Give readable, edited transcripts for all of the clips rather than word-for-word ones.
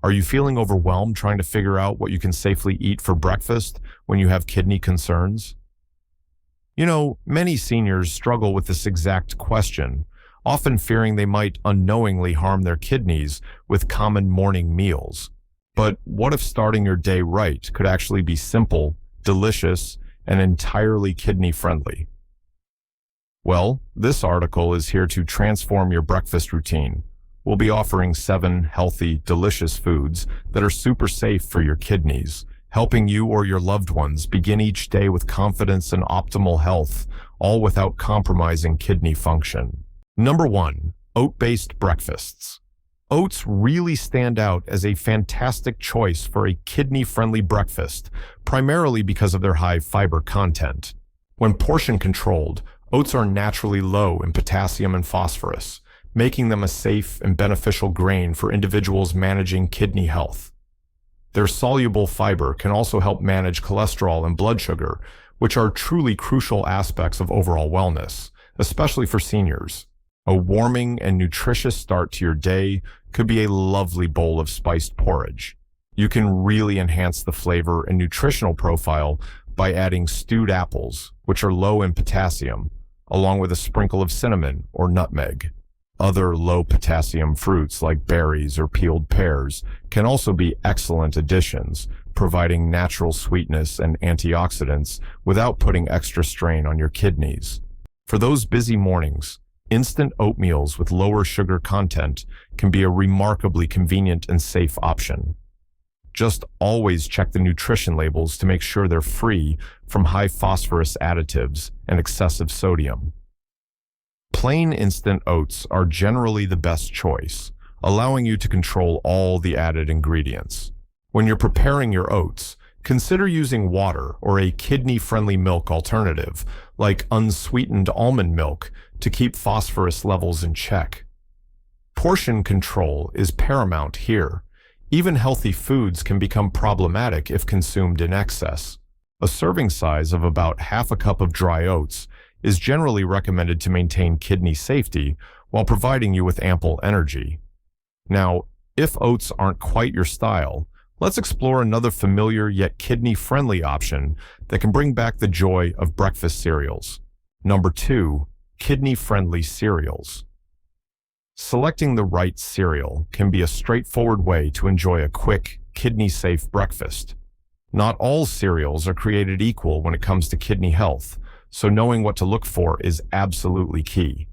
Are you feeling overwhelmed trying to figure out what you can safely eat for breakfast when you have kidney concerns? Many seniors struggle with this exact question, often fearing they might unknowingly harm their kidneys with common morning meals. But what if starting your day right could actually be simple, delicious, and entirely kidney-friendly? Well, this article is here to transform your breakfast routine. We'll be offering 7 healthy, delicious foods that are super safe for your kidneys, helping you or your loved ones begin each day with confidence and optimal health, all without compromising kidney function. Number 1, oat-based breakfasts. Oats really stand out as a fantastic choice for a kidney-friendly breakfast, primarily because of their high fiber content. When portion controlled, oats are naturally low in potassium and phosphorus, making them a safe and beneficial grain for individuals managing kidney health. Their soluble fiber can also help manage cholesterol and blood sugar, which are truly crucial aspects of overall wellness, especially for seniors. A warming and nutritious start to your day could be a lovely bowl of spiced porridge. You can really enhance the flavor and nutritional profile by adding stewed apples, which are low in potassium, along with a sprinkle of cinnamon or nutmeg. Other low-potassium fruits like berries or peeled pears can also be excellent additions, providing natural sweetness and antioxidants without putting extra strain on your kidneys. For those busy mornings, instant oatmeals with lower sugar content can be a remarkably convenient and safe option. Just always check the nutrition labels to make sure they're free from high phosphorus additives and excessive sodium. Plain instant oats are generally the best choice, allowing you to control all the added ingredients. When you're preparing your oats, consider using water or a kidney-friendly milk alternative, like unsweetened almond milk, to keep phosphorus levels in check. Portion control is paramount here. Even healthy foods can become problematic if consumed in excess. A serving size of about half a cup of dry oats is generally recommended to maintain kidney safety while providing you with ample energy. Now, if oats aren't quite your style, let's explore another familiar yet kidney-friendly option that can bring back the joy of breakfast cereals. Number 2, kidney-friendly cereals. Selecting the right cereal can be a straightforward way to enjoy a quick, kidney-safe breakfast. Not all cereals are created equal when it comes to kidney health, so knowing what to look for is absolutely key.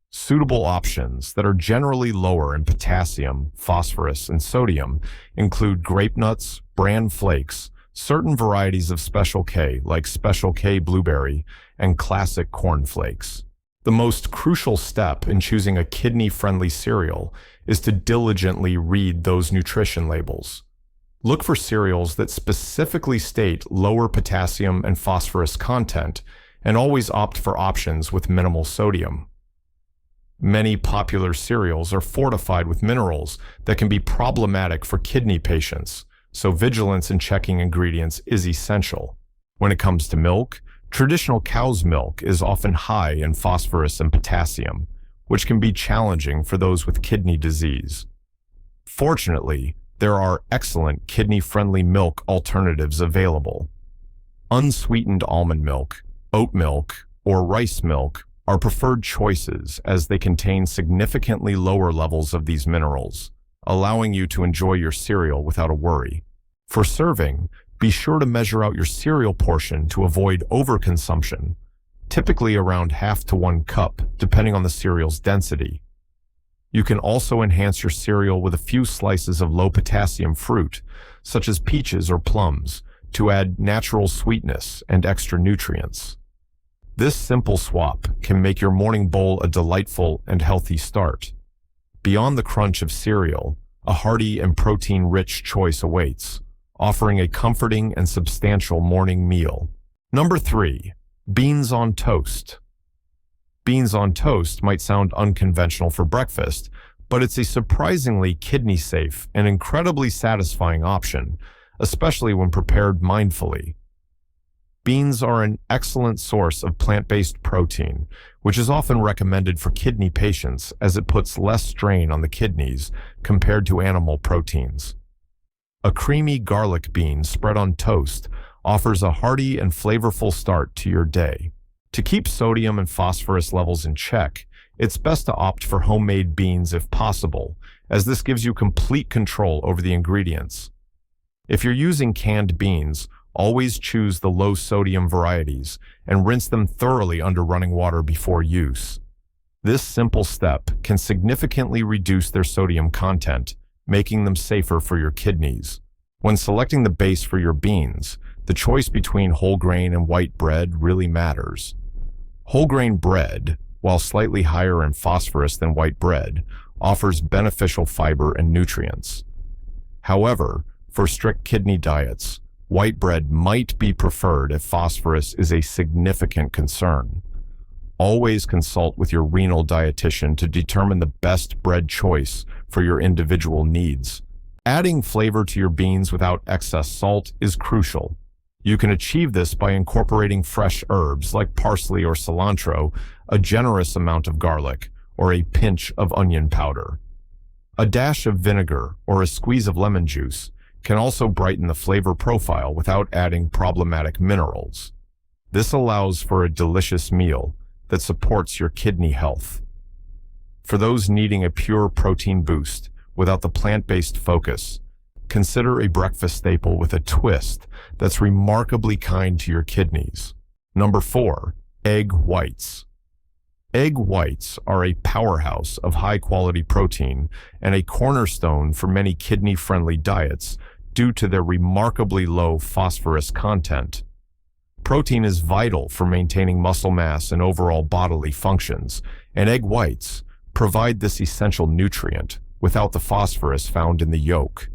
Suitable options that are generally lower in potassium, phosphorus, and sodium include grape nuts, bran flakes, certain varieties of Special K like Special K blueberry, and classic corn flakes. The most crucial step in choosing a kidney-friendly cereal is to diligently read those nutrition labels. Look for cereals that specifically state lower potassium and phosphorus content, and always opt for options with minimal sodium. Many popular cereals are fortified with minerals that can be problematic for kidney patients, so vigilance in checking ingredients is essential. When it comes to milk, traditional cow's milk is often high in phosphorus and potassium, which can be challenging for those with kidney disease. Fortunately, there are excellent kidney-friendly milk alternatives available. Unsweetened almond milk, oat milk, or rice milk are preferred choices as they contain significantly lower levels of these minerals, allowing you to enjoy your cereal without a worry. For serving, be sure to measure out your cereal portion to avoid overconsumption, typically around half to 1 cup, depending on the cereal's density. You can also enhance your cereal with a few slices of low-potassium fruit, such as peaches or plums, to add natural sweetness and extra nutrients. This simple swap can make your morning bowl a delightful and healthy start. Beyond the crunch of cereal, a hearty and protein-rich choice awaits, offering a comforting and substantial morning meal. Number 3, beans on toast. Beans on toast might sound unconventional for breakfast, but it's a surprisingly kidney-safe and incredibly satisfying option, especially when prepared mindfully. Beans are an excellent source of plant-based protein, which is often recommended for kidney patients as it puts less strain on the kidneys compared to animal proteins. A creamy garlic bean spread on toast offers a hearty and flavorful start to your day. To keep sodium and phosphorus levels in check, it's best to opt for homemade beans if possible, as this gives you complete control over the ingredients. If you're using canned beans, always choose the low-sodium varieties and rinse them thoroughly under running water before use. This simple step can significantly reduce their sodium content, making them safer for your kidneys. When selecting the base for your beans, the choice between whole grain and white bread really matters. Whole grain bread, while slightly higher in phosphorus than white bread, offers beneficial fiber and nutrients. However, for strict kidney diets, white bread might be preferred if phosphorus is a significant concern. Always consult with your renal dietitian to determine the best bread choice for your individual needs. Adding flavor to your beans without excess salt is crucial. You can achieve this by incorporating fresh herbs like parsley or cilantro, a generous amount of garlic, or a pinch of onion powder. A dash of vinegar or a squeeze of lemon juice can also brighten the flavor profile without adding problematic minerals. This allows for a delicious meal that supports your kidney health. For those needing a pure protein boost without the plant-based focus, consider a breakfast staple with a twist that's remarkably kind to your kidneys. Number 4, egg whites. Egg whites are a powerhouse of high-quality protein and a cornerstone for many kidney-friendly diets due to their remarkably low phosphorus content. Protein is vital for maintaining muscle mass and overall bodily functions, and egg whites provide this essential nutrient without the phosphorus found in the yolk,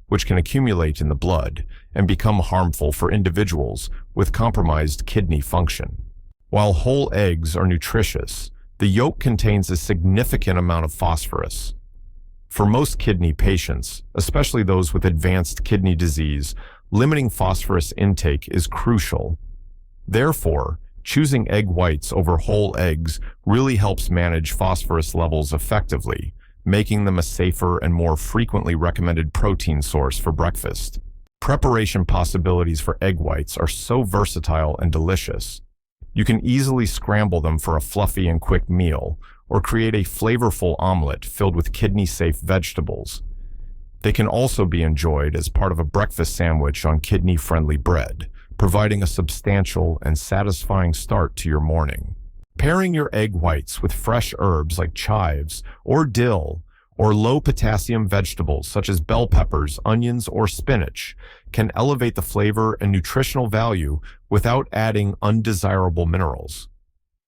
which can accumulate in the blood and become harmful for individuals with compromised kidney function. While whole eggs are nutritious, the yolk contains a significant amount of phosphorus. For most kidney patients, especially those with advanced kidney disease, limiting phosphorus intake is crucial. Therefore, choosing egg whites over whole eggs really helps manage phosphorus levels effectively, making them a safer and more frequently recommended protein source for breakfast. Preparation possibilities for egg whites are so versatile and delicious. You can easily scramble them for a fluffy and quick meal, or create a flavorful omelet filled with kidney-safe vegetables. They can also be enjoyed as part of a breakfast sandwich on kidney-friendly bread, providing a substantial and satisfying start to your morning. Pairing your egg whites with fresh herbs like chives or dill, or low-potassium vegetables such as bell peppers, onions, or spinach can elevate the flavor and nutritional value without adding undesirable minerals.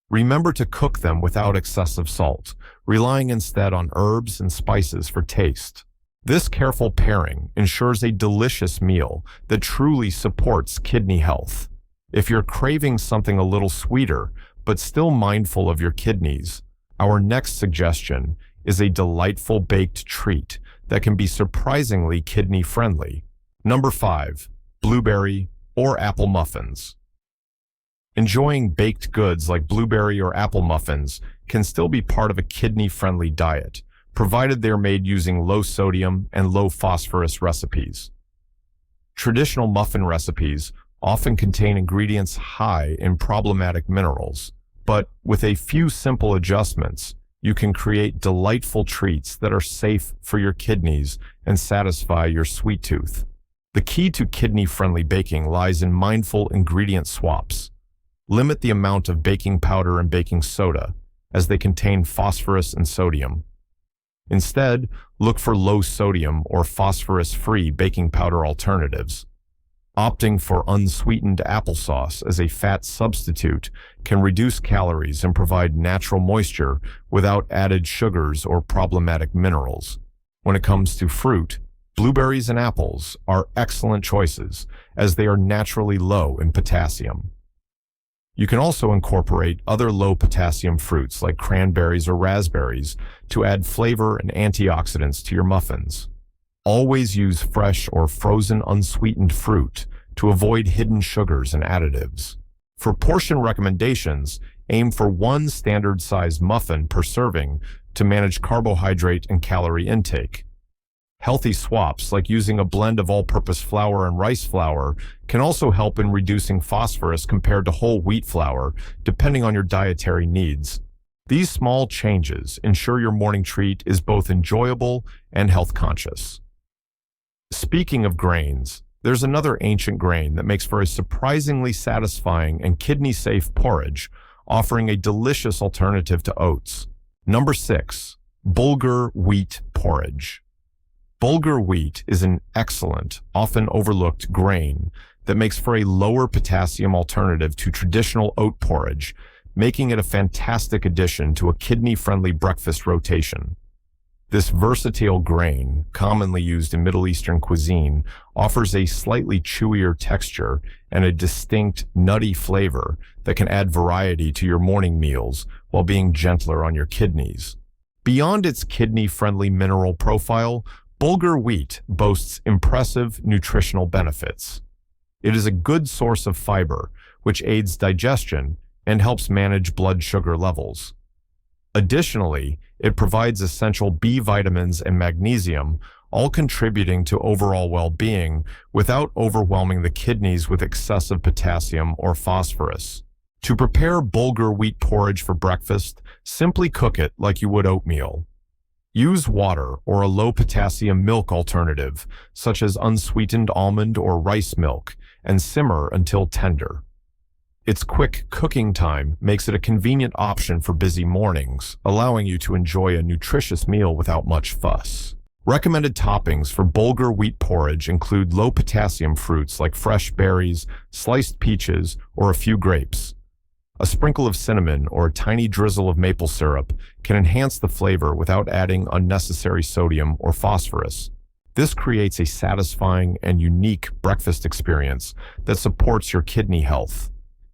Remember to cook them without excessive salt, relying instead on herbs and spices for taste. This careful pairing ensures a delicious meal that truly supports kidney health. If you're craving something a little sweeter, but still mindful of your kidneys, our next suggestion is a delightful baked treat that can be surprisingly kidney-friendly. Number 5, blueberry or apple muffins. Enjoying baked goods like blueberry or apple muffins can still be part of a kidney-friendly diet, provided they're made using low-sodium and low-phosphorus recipes. Traditional muffin recipes often contain ingredients high in problematic minerals, but with a few simple adjustments, you can create delightful treats that are safe for your kidneys and satisfy your sweet tooth. The key to kidney-friendly baking lies in mindful ingredient swaps. Limit the amount of baking powder and baking soda, as they contain phosphorus and sodium. Instead, look for low-sodium or phosphorus-free baking powder alternatives. Opting for unsweetened applesauce as a fat substitute can reduce calories and provide natural moisture without added sugars or problematic minerals. When it comes to fruit, blueberries and apples are excellent choices as they are naturally low in potassium. You can also incorporate other low-potassium fruits like cranberries or raspberries to add flavor and antioxidants to your muffins. Always use fresh or frozen unsweetened fruit to avoid hidden sugars and additives. For portion recommendations, aim for one standard-sized muffin per serving to manage carbohydrate and calorie intake. Healthy swaps, like using a blend of all-purpose flour and rice flour, can also help in reducing phosphorus compared to whole wheat flour, depending on your dietary needs. These small changes ensure your morning treat is both enjoyable and health-conscious. Speaking of grains, there's another ancient grain that makes for a surprisingly satisfying and kidney-safe porridge, offering a delicious alternative to oats. Number 6. Bulgur wheat porridge. Bulgur wheat is an excellent, often overlooked grain that makes for a lower potassium alternative to traditional oat porridge, making it a fantastic addition to a kidney-friendly breakfast rotation. This versatile grain, commonly used in Middle Eastern cuisine, offers a slightly chewier texture and a distinct, nutty flavor that can add variety to your morning meals while being gentler on your kidneys. Beyond its kidney-friendly mineral profile, Bulgur wheat boasts impressive nutritional benefits. It is a good source of fiber, which aids digestion and helps manage blood sugar levels. Additionally, it provides essential B vitamins and magnesium, all contributing to overall well-being without overwhelming the kidneys with excessive potassium or phosphorus. To prepare Bulgur wheat porridge for breakfast, simply cook it like you would oatmeal. Use water or a low-potassium milk alternative, such as unsweetened almond or rice milk, and simmer until tender. Its quick cooking time makes it a convenient option for busy mornings, allowing you to enjoy a nutritious meal without much fuss. Recommended toppings for Bulgur wheat porridge include low-potassium fruits like fresh berries, sliced peaches, or a few grapes. A sprinkle of cinnamon or a tiny drizzle of maple syrup can enhance the flavor without adding unnecessary sodium or phosphorus. This creates a satisfying and unique breakfast experience that supports your kidney health.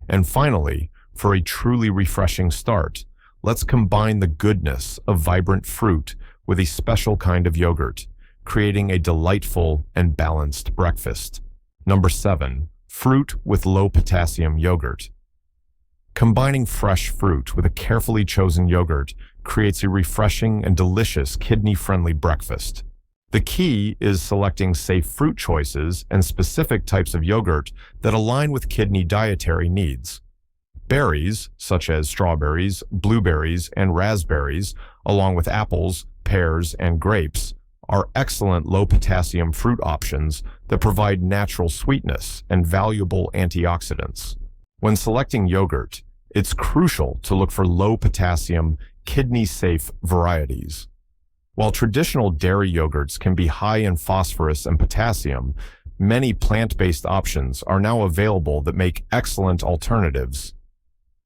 And finally, for a truly refreshing start, let's combine the goodness of vibrant fruit with a special kind of yogurt, creating a delightful and balanced breakfast. Number 7. Fruit with low-potassium yogurt. Combining fresh fruit with a carefully chosen yogurt creates a refreshing and delicious kidney-friendly breakfast. The key is selecting safe fruit choices and specific types of yogurt that align with kidney dietary needs. Berries, such as strawberries, blueberries, and raspberries, along with apples, pears, and grapes, are excellent low-potassium fruit options that provide natural sweetness and valuable antioxidants. When selecting yogurt, it's crucial to look for low-potassium, kidney-safe varieties. While traditional dairy yogurts can be high in phosphorus and potassium, many plant-based options are now available that make excellent alternatives.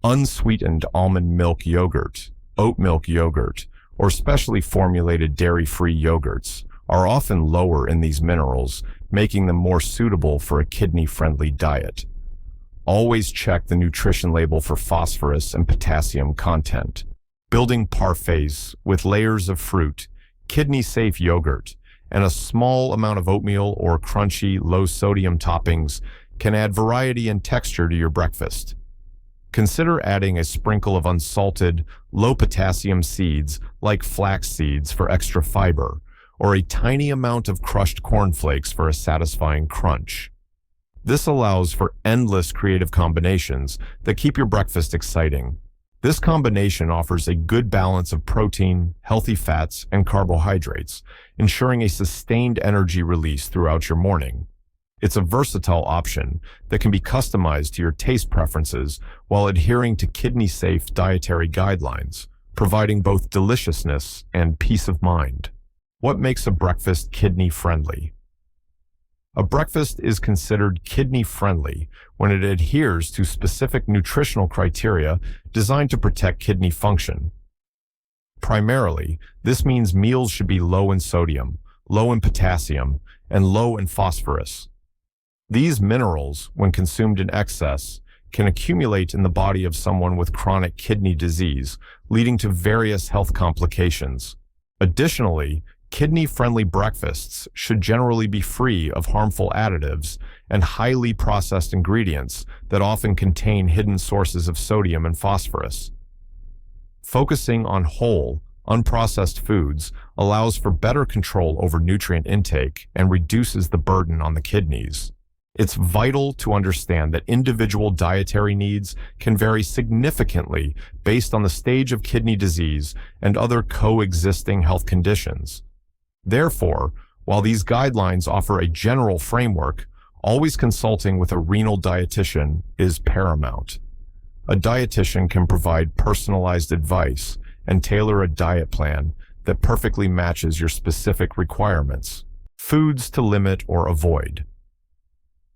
Unsweetened almond milk yogurt, oat milk yogurt, or specially formulated dairy-free yogurts are often lower in these minerals, making them more suitable for a kidney-friendly diet. Always check the nutrition label for phosphorus and potassium content. Building parfaits with layers of fruit, kidney-safe yogurt, and a small amount of oatmeal or crunchy, low-sodium toppings can add variety and texture to your breakfast. Consider adding a sprinkle of unsalted, low-potassium seeds like flax seeds for extra fiber, or a tiny amount of crushed cornflakes for a satisfying crunch. This allows for endless creative combinations that keep your breakfast exciting. This combination offers a good balance of protein, healthy fats, and carbohydrates, ensuring a sustained energy release throughout your morning. It's a versatile option that can be customized to your taste preferences while adhering to kidney-safe dietary guidelines, providing both deliciousness and peace of mind. What makes a breakfast kidney-friendly? A breakfast is considered kidney-friendly when it adheres to specific nutritional criteria designed to protect kidney function. Primarily, this means meals should be low in sodium, low in potassium, and low in phosphorus. These minerals, when consumed in excess, can accumulate in the body of someone with chronic kidney disease, leading to various health complications. Additionally, kidney-friendly breakfasts should generally be free of harmful additives and highly processed ingredients that often contain hidden sources of sodium and phosphorus. Focusing on whole, unprocessed foods allows for better control over nutrient intake and reduces the burden on the kidneys. It's vital to understand that individual dietary needs can vary significantly based on the stage of kidney disease and other coexisting health conditions. Therefore, while these guidelines offer a general framework, always consulting with a renal dietitian is paramount. A dietitian can provide personalized advice and tailor a diet plan that perfectly matches your specific requirements. Foods to limit or avoid.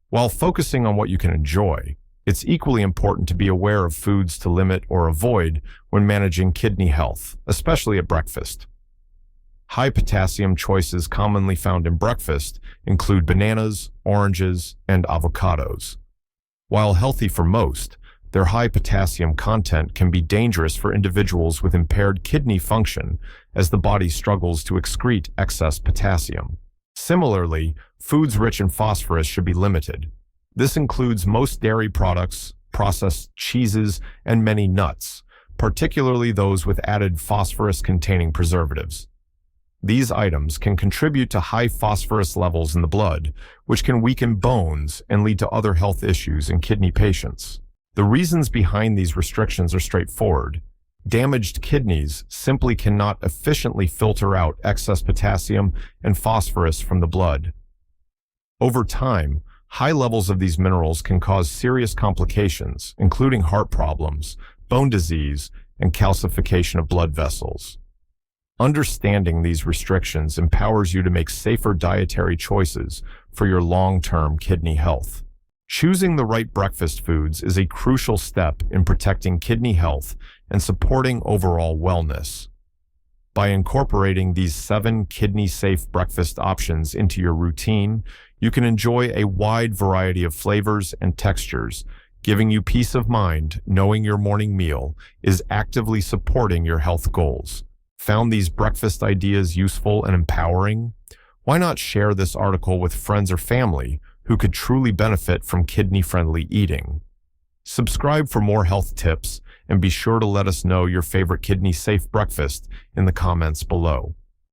While focusing on what you can enjoy, it's equally important to be aware of foods to limit or avoid when managing kidney health, especially at breakfast. High potassium choices commonly found in breakfast include bananas, oranges, and avocados. While healthy for most, their high potassium content can be dangerous for individuals with impaired kidney function as the body struggles to excrete excess potassium. Similarly, foods rich in phosphorus should be limited. This includes most dairy products, processed cheeses, and many nuts, particularly those with added phosphorus-containing preservatives. These items can contribute to high phosphorus levels in the blood, which can weaken bones and lead to other health issues in kidney patients. The reasons behind these restrictions are straightforward. Damaged kidneys simply cannot efficiently filter out excess potassium and phosphorus from the blood. Over time, high levels of these minerals can cause serious complications, including heart problems, bone disease, and calcification of blood vessels. Understanding these restrictions empowers you to make safer dietary choices for your long-term kidney health. Choosing the right breakfast foods is a crucial step in protecting kidney health and supporting overall wellness. By incorporating these 7 kidney-safe breakfast options into your routine, you can enjoy a wide variety of flavors and textures, giving you peace of mind knowing your morning meal is actively supporting your health goals. Found these breakfast ideas useful and empowering? Why not share this article with friends or family who could truly benefit from kidney-friendly eating? Subscribe for more health tips and be sure to let us know your favorite kidney-safe breakfast in the comments below.